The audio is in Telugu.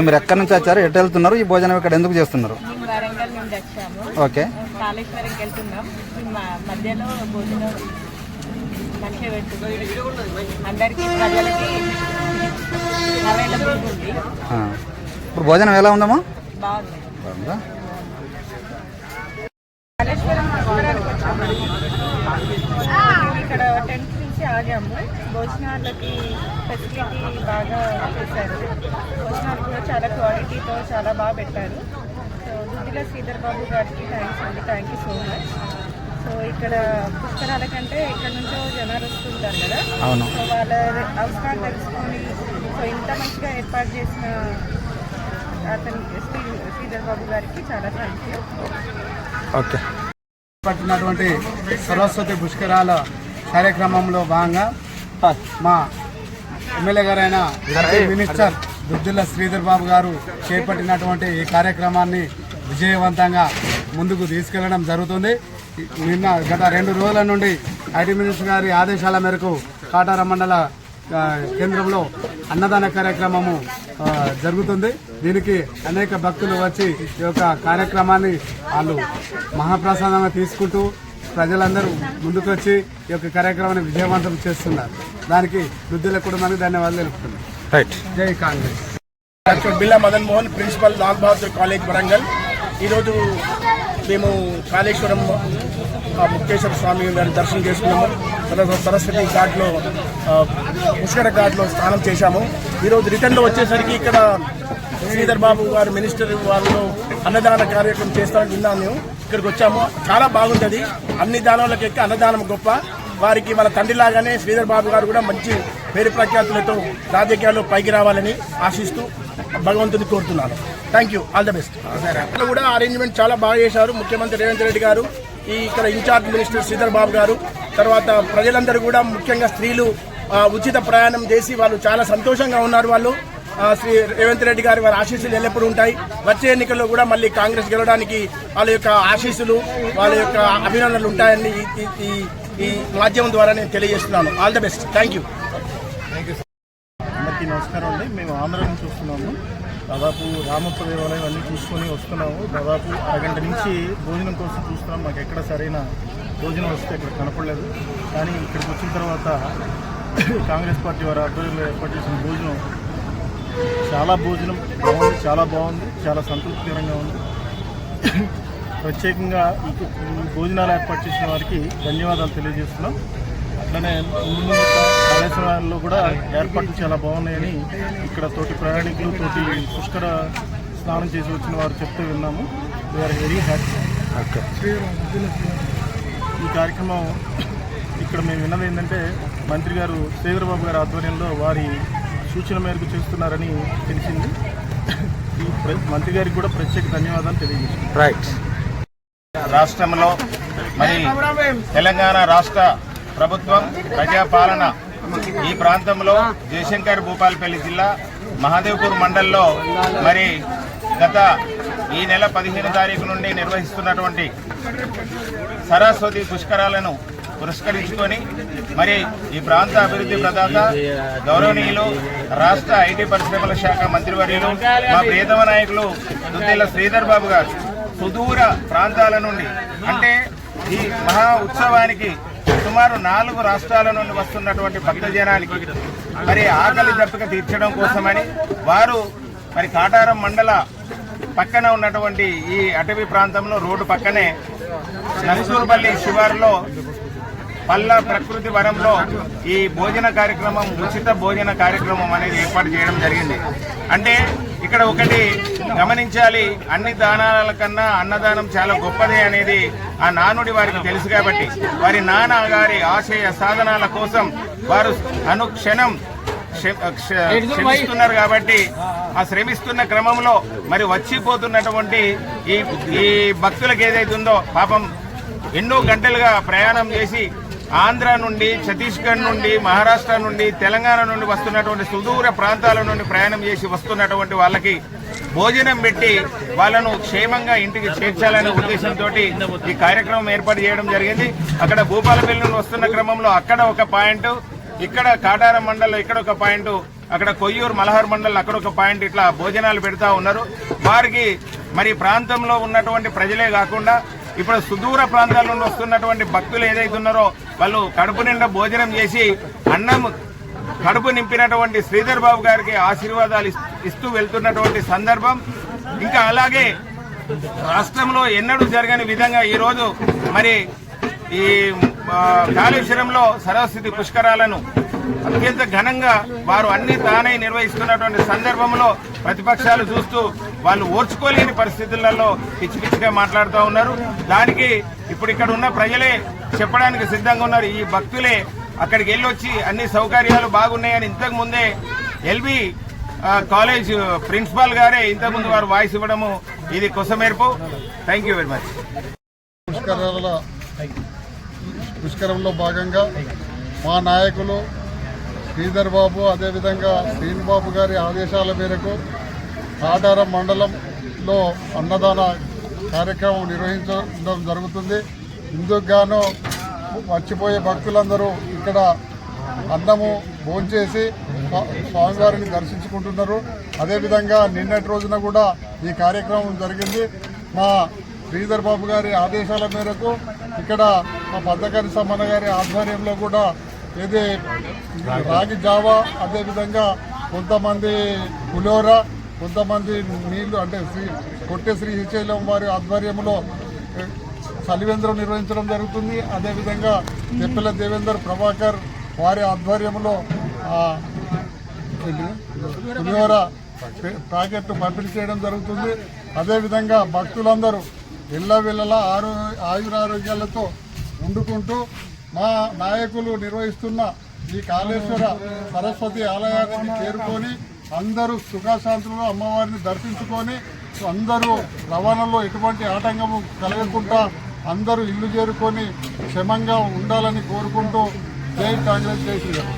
మీరు ఎక్కడి నుంచి వచ్చారు, ఎటు వెళ్తున్నారు, ఈ భోజనం ఇక్కడ ఎందుకు చేస్తున్నారు? వరంగల్ నుండి వచ్చాము. ఓకే, కాళేశ్వరంకి వెళ్తున్నాం. మధ్యలో భోజనం మంచిగా పెట్టుకుంది, అందరికి ప్రజలకి అవైలబుల్ ఉంది. ఇప్పుడు భోజనం ఎలా ఉందమ్మా? బాగుందా? కాళేశ్వరం ఇక్కడ టెంట్ నుంచి ఆగాము. భోజనాలకి ఫెసిలిటీ బాగా చేశారు. భోజనాలు కూడా చాలా క్వాలిటీతో చాలా బాగా పెట్టారు. సో దుద్దిల శ్రీధర్ బాబు గారికి థ్యాంక్స్ అండి, thank you so much. So ఇక్కడ పుష్కరాల కంటే ఇక్కడ నుంచో జనాలు వస్తుంటారు కదా, సో వాళ్ళ అవసరాలు తెలుసుకొని సో ఇంత మంచిగా ఏర్పాటు చేసిన అతని శ్రీధర్ బాబు గారికి చాలా థ్యాంక్ యూ. ఓకే. పట్టినటువంటి సరస్వతి పుష్కరాల కార్యక్రమంలో భాగంగా మా ఎమ్మెల్యే గారైన మినిస్టర్ దుద్దిల శ్రీధర్ బాబు గారు చేపట్టినటువంటి ఈ కార్యక్రమాన్ని విజయవంతంగా ముందుకు తీసుకెళ్లడం జరుగుతుంది. నిన్న గత 2 రోజుల నుండి ఐటీ మినిస్టర్ గారి ఆదేశాల మేరకు కాటారం మండల కేంద్రంలో అన్నదాన కార్యక్రమము జరుగుతుంది. దీనికి అనేక భక్తులు వచ్చి ఈ యొక్క కార్యక్రమాన్ని వాళ్ళు మహాప్రసాదంగా తీసుకుంటూ ప్రజలందరూ ముందుకు వచ్చి ఈ యొక్క కార్యక్రమాన్ని విజయవంతం చేస్తున్నారు. దానికి వృద్ధుల కుటుంబానికి ధన్యవాదాలు తెలుపుతున్నాను. జై కాంగ్రెస్. డాక్టర్ బిల్లా మదన్ మోహన్, ప్రిన్సిపల్ లాల్ బహదూర్ కాలేజ్ వరంగల్. ఈరోజు మేము కాళేశ్వరం ముక్తేశ్వర స్వామి గారి దర్శనం చేసుకున్నాము. తర్వాత సరస్వతి ఘాట్లో పుష్కర ఘాట్లో స్నానం చేశాము. ఈరోజు రిటర్న్లో వచ్చేసరికి ఇక్కడ శ్రీధర్ బాబు గారు మినిస్టర్ వాళ్ళు అన్నదాన కార్యక్రమం చేస్తారని విన్నాను. మేము ఇక్కడికి వచ్చాము. చాలా బాగుంటుంది. అన్ని దానాలకు ఎక్కి అన్నదానం గొప్ప. వారికి వాళ్ళ తండ్రిలాగానే శ్రీధర్ బాబు గారు కూడా మంచి పేరు ప్రఖ్యాతులతో రాజకీయాల్లో పైకి రావాలని ఆశిస్తూ భగవంతుని కోరుతున్నాను. Thank you, all the best. అక్కడ కూడా అరేంజ్మెంట్ చాలా బాగా చేశారు ముఖ్యమంత్రి రేవంత్ రెడ్డి గారు, ఇక్కడ ఇన్ఛార్జ్ మినిస్టర్ శ్రీధర్ బాబు గారు. తర్వాత ప్రజలందరూ కూడా ముఖ్యంగా స్త్రీలు ఉచిత ప్రయాణం చేసి వాళ్ళు చాలా సంతోషంగా ఉన్నారు. వాళ్ళు శ్రీ రేవంత్ రెడ్డి గారి వారి ఆశీస్సులు ఎల్లప్పుడూ ఉంటాయి. వచ్చే ఎన్నికల్లో కూడా మళ్ళీ కాంగ్రెస్ గెలవడానికి వాళ్ళ యొక్క ఆశీస్సులు వాళ్ళ యొక్క అభినందనలు ఉంటాయని ఈ మాధ్యమం ద్వారా నేను తెలియజేస్తున్నాను. All the best. Thank you. అందరికీ నమస్కారం అండి. మేము ఆంధ్ర నుంచి వస్తున్నాము. దాదాపు రామప్ప దేవాలయం అన్నీ చూసుకొని వస్తున్నాము. దాదాపు అరగంట నుంచి భోజనం కోసం చూస్తున్నాం. మాకు ఎక్కడ సరైన భోజనం వస్తే ఇక్కడ కనపడలేదు. కానీ ఇక్కడికి వచ్చిన తర్వాత కాంగ్రెస్ పార్టీ వారి ఆధ్వర్యంలో ఏర్పాటు చేసిన భోజనం చాలా బాగుంది, చాలా బాగుంది, చాలా సంతృప్తికరంగా ఉంది. ప్రత్యేకంగా ఈ భోజనాలు ఏర్పాటు చేసిన వారికి ధన్యవాదాలు తెలియజేస్తున్నాం. అట్లనే ముందు కార్యక్రమాల్లో కూడా ఏర్పాట్లు చాలా బాగున్నాయని ఇక్కడ తోటి ప్రయాణికులు, తోటి పుష్కర స్నానం చేసి వచ్చిన వారు చెప్తూ విన్నాము. We are very happy. ఈ కార్యక్రమం ఇక్కడ మేము విన్నది ఏంటంటే మంత్రి గారు శ్రీధర్ బాబు గారి ఆధ్వర్యంలో వారి సూచన మేరకు చేస్తున్నారని తెలిసింది. ఈ మంత్రి గారికి కూడా ప్రత్యేక ధన్యవాదాలు తెలియజేస్తున్నాం. రాష్ట్రంలో మరి తెలంగాణ రాష్ట్ర ప్రభుత్వం ప్రజాపాలన ఈ ప్రాంతంలో జయశంకర్ భూపాలపల్లి జిల్లా మహాదేవ్పూర్ మండల్లో మరి గత ఈ నెల 15వ తారీఖు నుండి నిర్వహిస్తున్నటువంటి సరస్వతి పుష్కరాలను పురస్కరించుకొని మరి ఈ ప్రాంత అభివృద్ధి ప్రదాత గౌరవనీయులు రాష్ట్ర ఐటీ పరిశ్రమల శాఖ మంత్రివర్యులు మా ప్రియతమ నాయకులు దుద్దిల్ల శ్రీధర్ బాబు గారు సుదూర ప్రాంతాల నుండి అంటే ఈ మహా ఉత్సవానికి సుమారు 4 రాష్ట్రాల నుండి వస్తున్నటువంటి భక్తజనానికి మరి ఆకలి దప్పిక తీర్చడం కోసమని వారు మరి కాటారం మండల పక్కన ఉన్నటువంటి ఈ అటవీ ప్రాంతంలో రోడ్డు పక్కనే నరసూరుపల్లి శివారులో పల్ల ప్రకృతి వనంలో ఈ భోజన కార్యక్రమం ఉచిత భోజన కార్యక్రమం అనేది ఏర్పాటు చేయడం జరిగింది. అంటే ఇక్కడ ఒకటి గమనించాలి, అన్ని దానాల కన్నా అన్నదానం చాలా గొప్పది అనేది ఆ నానుడి వారికి తెలుసు కాబట్టి వారి నాన్నగారి ఆశయ సాధనాల కోసం వారు అనుక్షణం శ్రమిస్తున్నారు కాబట్టి ఆ శ్రమిస్తున్న క్రమంలో మరి వచ్చిపోతున్నటువంటి ఈ భక్తులకు ఏదైతే ఉందో పాపం ఎన్నో గంటలుగా ప్రయాణం చేసి ఆంధ్ర నుండి, ఛత్తీస్గఢ్ నుండి, మహారాష్ట్ర నుండి, తెలంగాణ నుండి వస్తున్నటువంటి సుదూర ప్రాంతాల నుండి ప్రయాణం చేసి వస్తున్నటువంటి వాళ్ళకి భోజనం పెట్టి వాళ్ళను క్షేమంగా ఇంటికి చేర్చాలనే ఉద్దేశంతో ఈ కార్యక్రమం ఏర్పాటు చేయడం జరిగింది. అక్కడ భూపాలపల్లి నుండి వస్తున్న క్రమంలో అక్కడ ఒక పాయింట్, ఇక్కడ కాటారం మండలం ఇక్కడ ఒక పాయింట్, అక్కడ కొయ్యూరు మలహర్ మండలం అక్కడ ఒక పాయింట్, ఇట్లా భోజనాలు పెడతా ఉన్నారు. వారికి మరి ప్రాంతంలో ఉన్నటువంటి ప్రజలే కాకుండా ఇప్పుడు సుదూర ప్రాంతాల నుండి వస్తున్నటువంటి భక్తులు ఏదైతే ఉన్నారో వాళ్ళు కడుపు నిండా భోజనం చేసి అన్నం కడుపు నింపినటువంటి శ్రీధర్ బాబు గారికి ఆశీర్వాదాలు ఇస్తూ వెళ్తున్నటువంటి సందర్భం. ఇంకా అలాగే రాష్ట్రంలో ఎన్నడూ జరగని విధంగా ఈరోజు మరి ఈ కాళేశ్వరంలో సరస్వతి పుష్కరాలను అత్యంత ఘనంగా వారు అన్ని తానే నిర్వహిస్తున్నటువంటి సందర్భంలో ప్రతిపక్షాలు చూస్తూ వాళ్ళు ఓర్చుకోలేని పరిస్థితులలో పిచ్చి పిచ్చిగా మాట్లాడుతూ ఉన్నారు. దానికి ఇప్పుడు ఇక్కడ ఉన్న ప్రజలే చెప్పడానికి సిద్ధంగా ఉన్నారు. ఈ భక్తులే అక్కడికి వెళ్ళొచ్చి అన్ని సౌకర్యాలు బాగున్నాయని ఇంతకు ముందే ఎల్బీ కాలేజ్ ప్రిన్సిపాల్ గారే ఇంతకుముందు వారు వాయిస్ ఇవ్వడము ఇది కొసమేర్పు. Thank you very much. పుష్కరంలో భాగంగా మా నాయకులు శ్రీధర్ బాబు అదేవిధంగా శ్రీనిబాబు గారి ఆదేశాల మేరకు కాటారం మండలంలో అన్నదాన కార్యక్రమం నిర్వహించడం జరుగుతుంది. ఇందుకు గాను వచ్చిపోయే భక్తులందరూ ఇక్కడ అన్నము భోంచేసి స్వామివారిని దర్శించుకుంటున్నారు. అదేవిధంగా నిన్నటి రోజున కూడా ఈ కార్యక్రమం జరిగింది. మా శ్రీధర్ బాబు గారి ఆదేశాల మేరకు ఇక్కడ మా పద్దకరి సమ్మన్న గారి ఆధ్వర్యంలో కూడా ఇది రాగి జావా, అదేవిధంగా కొంతమంది పులిహోర, కొంతమంది నీళ్లు అంటే కొట్టె శ్రీశైలం వారి ఆధ్వర్యంలో చలివేంద్రం నిర్వహించడం జరుగుతుంది. అదేవిధంగా తెప్పెల దేవేందర్ ప్రభాకర్ వారి ఆధ్వర్యంలో పులిహోర ప్యాకెట్లు పంపిణీ చేయడం జరుగుతుంది. అదేవిధంగా భక్తులందరూ ఎల్లవెల్లలా ఆయురారోగ్యాలతో వండుకుంటూ మా నాయకులు నిర్వహిస్తున్న ఈ కాళేశ్వర సరస్వతి ఆలయానికి చేరుకొని అందరూ సుఖశాంతులను అమ్మవారిని దర్శించుకొని అందరూ రవాణాలో ఎటువంటి ఆటంకము కలగకుండా అందరూ ఇల్లు చేరుకొని క్షేమంగా ఉండాలని కోరుకుంటూ జై కాంగ్రెస్, జై శ్రీరామ్.